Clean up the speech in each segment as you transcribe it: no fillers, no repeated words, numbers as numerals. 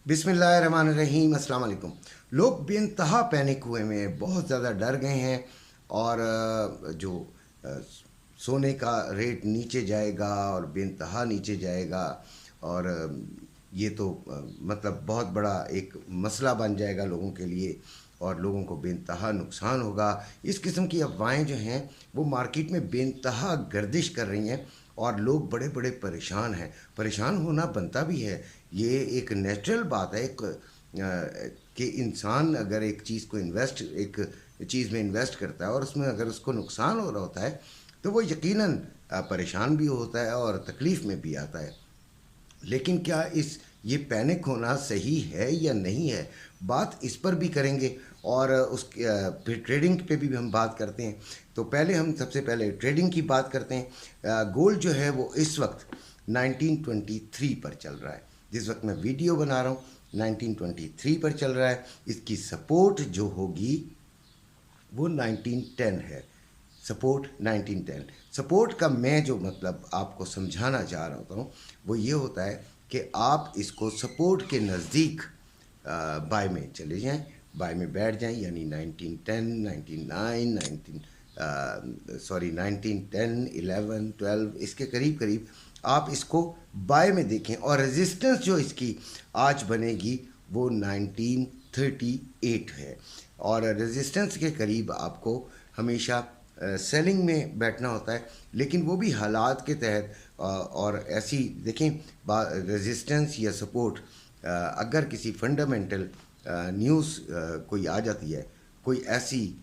बिस्मिल्लाहिर्रहमानिर्रहीम, अस्सलाम वालेकुम। लोग बेइंतहा पैनिक हुए में बहुत ज़्यादा डर गए हैं। और जो अ, सोने का रेट नीचे जाएगा और बेइंतहा नीचे जाएगा। और ये तो मतलब बहुत बड़ा एक मसला बन जाएगा लोगों के लिए, और लोगों को बेइंतहा नुकसान होगा। इस किस्म की अफवाहें जो हैं वो मार्केट में बेइंतहा गर्दिश कर रही हैं, और लोग बड़े बड़े परेशान हैं। परेशान होना बनता भी है, ये एक नेचुरल बात है। कि इंसान अगर एक चीज़ को एक चीज़ में इन्वेस्ट करता है और उसमें अगर उसको नुकसान हो रहा होता है तो वो यकीनन परेशान भी होता है और तकलीफ़ में भी आता है। लेकिन क्या ये पैनिक होना सही है या नहीं है, बात इस पर भी करेंगे। और उसके फिर ट्रेडिंग पे भी हम बात करते हैं। तो पहले हम सबसे पहले ट्रेडिंग की बात करते हैं। गोल्ड जो है वो इस वक्त 1923 पर चल रहा है। जिस वक्त मैं वीडियो बना रहा हूँ 1923 पर चल रहा है। इसकी सपोर्ट जो होगी वो 1910 है। सपोर्ट 1910। सपोर्ट का मैं जो मतलब आपको समझाना चाह रहा होता हूँ वो ये होता है कि आप इसको सपोर्ट के नज़दीक बाय में चले जाएं, बाय में बैठ जाएं। यानी 1910, 1909, 1910, 11, 12 इसके करीब करीब आप इसको बाय में देखें। और रेजिस्टेंस जो इसकी आज बनेगी वो 1938 है। और रेजिस्टेंस के करीब आपको हमेशा सेलिंग में बैठना होता है, लेकिन वो भी हालात के तहत। और ऐसी देखें रेजिस्टेंस या सपोर्ट, अगर किसी फंडामेंटल न्यूज़ कोई आ जाती है, कोई ऐसी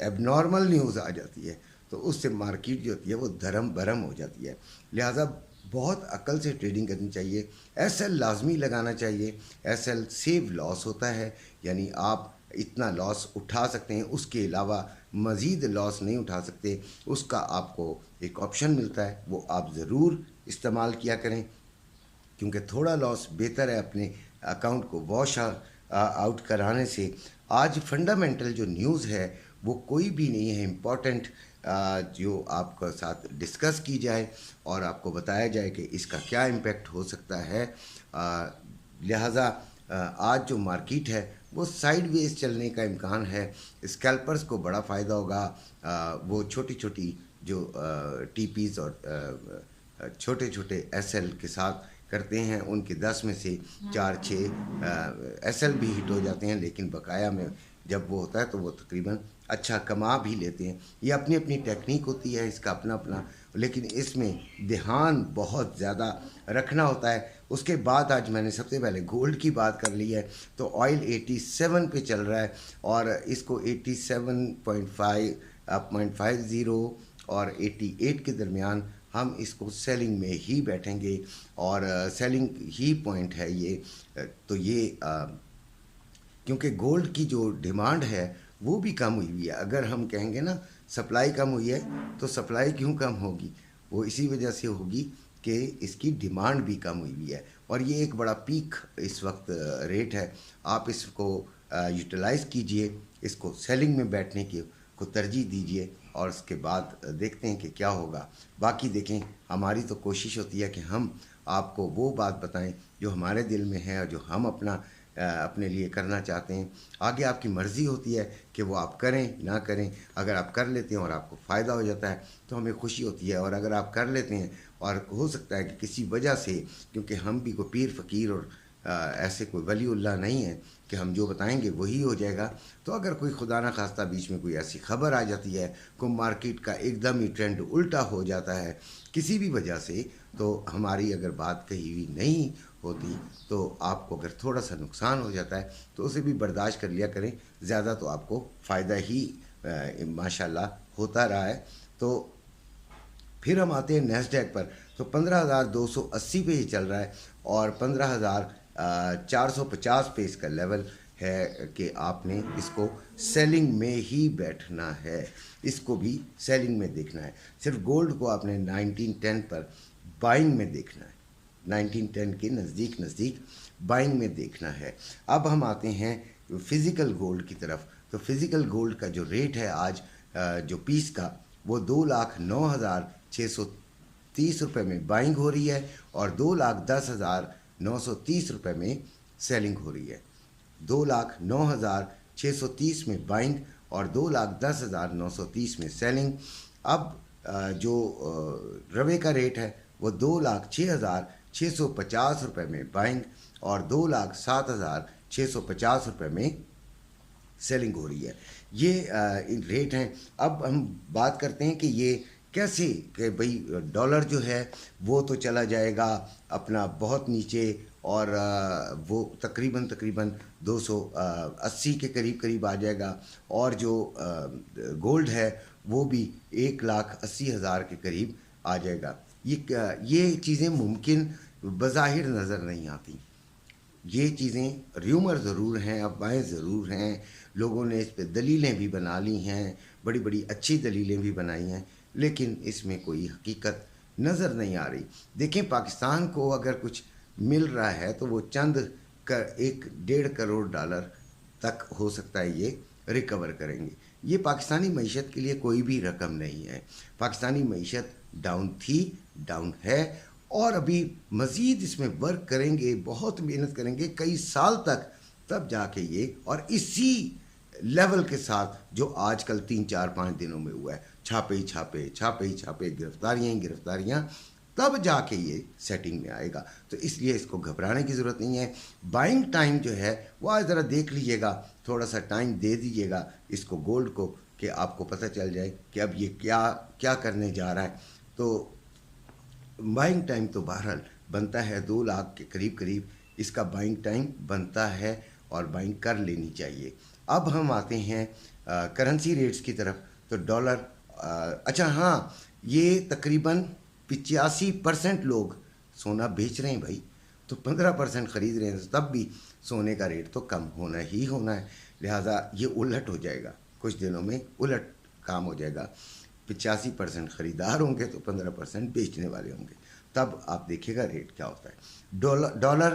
एबनॉर्मल न्यूज़ आ जाती है, तो उससे मार्केट जो होती है वो धर्म भरम हो जाती है। लिहाजा बहुत अक्ल से ट्रेडिंग करनी चाहिए। एस एल लाजमी लगाना चाहिए। एस एल सेव लॉस होता है, यानी आप इतना लॉस उठा सकते हैं, उसके अलावा मज़ीद लॉस नहीं उठा सकते। उसका आपको एक ऑप्शन मिलता है, वो आप ज़रूर इस्तेमाल किया करें, क्योंकि थोड़ा लॉस बेहतर है अपने अकाउंट को वॉश आउट कराने से। आज फंडामेंटल जो न्यूज़ है वो कोई भी नहीं है इम्पॉर्टेंट जो आपके साथ डिस्कस की जाए और आपको बताया जाए कि इसका क्या इम्पेक्ट हो सकता है। लिहाजा आज जो मार्केट है वो साइड वेज चलने का इम्कान है। स्कैल्पर्स को बड़ा फ़ायदा होगा। वो छोटी छोटी जो टीपीज़ और छोटे छोटे एसएल के साथ करते हैं, उनके 10 में से 4-6 एसएल भी हिट हो जाते हैं, लेकिन बकाया में जब वो होता है तो वो तकरीबन अच्छा कमा भी लेते हैं। ये अपनी अपनी टेक्निक होती है, इसका अपना अपना, लेकिन इसमें ध्यान बहुत ज़्यादा रखना होता है। उसके बाद आज मैंने सबसे पहले गोल्ड की बात कर ली है, तो ऑयल 87 पे चल रहा है और इसको 87.50 और 88 के दरमियान हम इसको सेलिंग में ही बैठेंगे। और सेलिंग ही पॉइंट है ये। तो ये क्योंकि गोल्ड की जो डिमांड है वो भी कम हुई हुई है। अगर हम कहेंगे ना सप्लाई कम हुई है, तो सप्लाई क्यों कम होगी, वो इसी वजह से होगी कि इसकी डिमांड भी कम हुई हुई है। और ये एक बड़ा पीक इस वक्त रेट है। आप इसको यूटिलाइज़ कीजिए, इसको सेलिंग में बैठने की को तरजीह दीजिए, और उसके बाद देखते हैं कि क्या होगा। बाकी देखें, हमारी तो कोशिश होती है कि हम आपको वो बात बताएं जो हमारे दिल में है और जो हम अपने लिए करना चाहते हैं। आगे आपकी मर्ज़ी होती है कि वो आप करें ना करें। अगर आप कर लेते हैं और आपको फ़ायदा हो जाता है तो हमें खुशी होती है, और अगर आप कर लेते हैं और हो सकता है कि किसी वजह से, क्योंकि हम भी कोई पीर फ़कीर और ऐसे कोई वलीउल्लाह नहीं है कि हम जो बताएंगे वही हो जाएगा। तो अगर कोई खुदा ना खास्ता बीच में कोई ऐसी खबर आ जाती है, कोई मार्केट का एकदम ही ट्रेंड उल्टा हो जाता है किसी भी वजह से, तो हमारी अगर बात कही हुई नहीं होती तो आपको अगर थोड़ा सा नुकसान हो जाता है तो उसे भी बर्दाश्त कर लिया करें। ज़्यादा तो आपको फ़ायदा ही माशाल्लाह होता रहा है। तो फिर हम आते हैं नेस्डैक पर, तो 15,280 पे ही चल रहा है, और 15,450 पे इसका लेवल है कि आपने इसको सेलिंग में ही बैठना है, इसको भी सेलिंग में देखना है। सिर्फ गोल्ड को आपने 1910 पर बाइंग में देखना है, 1910 के नज़दीक नज़दीक बाइंग में देखना है। अब हम आते हैं फ़िज़िकल गोल्ड की तरफ। तो फ़िज़िकल गोल्ड का जो रेट है आज जो पीस का, वो 2,09,630 रुपये में बाइंग हो रही है, और 2,10,930 रुपये में سیلنگ ہو رہی ہے. 2,09,630 میں بائنگ اور 2,10,930 میں سیلنگ. اب جو روے کا ریٹ ہے وہ 2,06,650 روپے میں بائنگ اور 2,07,650 روپے میں سیلنگ ہو رہی ہے. یہ ریٹ ہیں. اب ہم بات کرتے ہیں کہ یہ کیسے کہ بھئی ڈالر جو ہے وہ تو چلا جائے گا اپنا بہت نیچے اور وہ تقریباً 280 کے قریب آ جائے گا اور جو گولڈ ہے وہ بھی 1,80,000 کے قریب آ جائے گا. یہ چیزیں ممکن بظاہر نظر نہیں آتی. یہ چیزیں ریومر ضرور ہیں، افواہیں ضرور ہیں، لوگوں نے اس پہ دلیلیں بھی بنا لی ہیں، بڑی بڑی اچھی دلیلیں بھی بنائی ہیں، لیکن اس میں کوئی حقیقت نظر نہیں آ رہی. دیکھیں پاکستان کو اگر کچھ مل رہا ہے تو وہ چند 1.5 کروڑ ڈالر تک ہو سکتا ہے یہ ریکور کریں گے. یہ پاکستانی معیشت کے لیے کوئی بھی رقم نہیں ہے. پاکستانی معیشت ڈاؤن تھی، ڈاؤن ہے، اور ابھی مزید اس میں ورک کریں گے، بہت محنت کریں گے کئی سال تک، تب جا کے یہ اور اسی لیول کے ساتھ جو آج کل 3 4 5 دنوں میں ہوا ہے، چھاپے ہی چھاپے، گرفتاریاں، تب جا کے یہ سیٹنگ میں آئے گا. تو اس لیے اس کو گھبرانے کی ضرورت نہیں ہے. بائنگ ٹائم جو ہے وہ آج ذرا دیکھ لیجیے گا، تھوڑا سا ٹائم دے دیجیے گا اس کو گولڈ کو کہ آپ کو پتہ چل جائے کہ اب یہ کیا کرنے جا رہا ہے. تو بائنگ ٹائم تو بہرحال بنتا ہے 2 لاکھ کے قریب اس کا بائنگ ٹائم بنتا ہے اور بائنگ کر لینی چاہیے. اب ہم آتے ہیں کرنسی ریٹس کی طرف. تو ڈالر اچھا ہاں، یہ تقریباً 85% لوگ سونا بیچ رہے ہیں بھائی، تو 15% خرید رہے ہیں، تب بھی سونے کا ریٹ تو کم ہونا ہی ہونا ہے. لہٰذا یہ الٹ ہو جائے گا، کچھ دنوں میں الٹ کام ہو جائے گا. 85% خریدار ہوں گے تو 15% بیچنے والے ہوں گے. تب آپ دیکھیے گا ریٹ کیا ہوتا ہے. ڈالر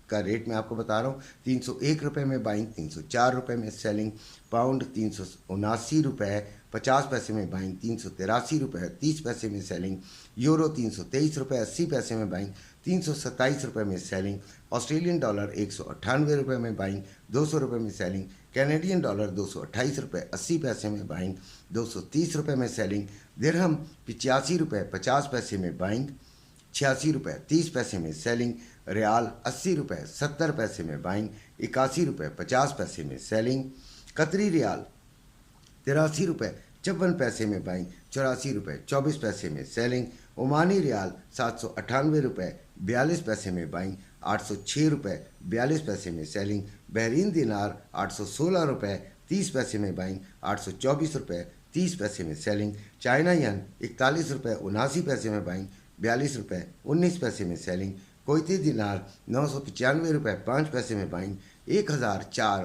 کا ریٹ میں آپ کو بتا رہا ہوں، 301 روپے میں بائنگ، 304 روپے میں سیلنگ. پاؤنڈ 379 روپے 50 پیسے میں بائنگ، 383 روپے 30 پیسے میں سیلنگ. یورو 323 روپے 80 پیسے میں بائنگ، 327 روپے میں سیلنگ. آسٹریلین ڈالر 198 روپے میں بائنگ، 200 روپے میں سیلنگ. کینیڈین ڈالر 228 روپے 80 پیسے میں بائنگ، 230 روپے میں سیلنگ. درہم 85 روپے 50 پیسے میں بائنگ، 86 روپے 30 پیسے میں سیلنگ. ریال 80 روپے 70 پیسے میں بائنگ، 81 روپے 50 پیسے میں سیلنگ. قطری ریال 83 روپے 54 پیسے میں بائنگ، 84 روپے 24 پیسے میں سیلنگ. عمانی ریال 798 روپے 42 پیسے میں بائنگ، 806 روپے 42 پیسے میں سیلنگ. بحرین دینار 816 روپے 30 پیسے میں بائنگ، 824 روپے 30 پیسے میں سیلنگ. چائنا ین 41 روپے 79 پیسے میں بائنگ، 42 روپے 19 پیسے میں سیلنگ. کویتی دینار 995 روپے 5 پیسے میں بائنگ، 1004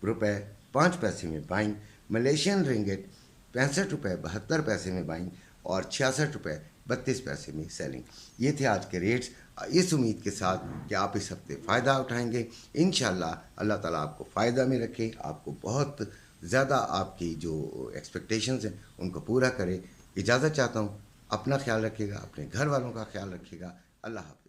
روپے 5 پیسے میں بائنگ. ملیشین رنگٹ 65 روپے 72 پیسے میں بائنگ اور 66 روپے 32 پیسے میں سیلنگ. یہ تھے آج کے ریٹس، اس امید کے ساتھ کہ آپ اس ہفتے فائدہ اٹھائیں گے. انشاءاللہ اللہ تعالیٰ آپ کو فائدہ میں رکھے، آپ کو بہت زیادہ آپ کی جو ایکسپیکٹیشنز ہیں ان کو پورا کرے. اجازت چاہتا ہوں. اپنا خیال رکھیے گا، اپنے گھر والوں کا خیال رکھیے گا. اللہ حافظ.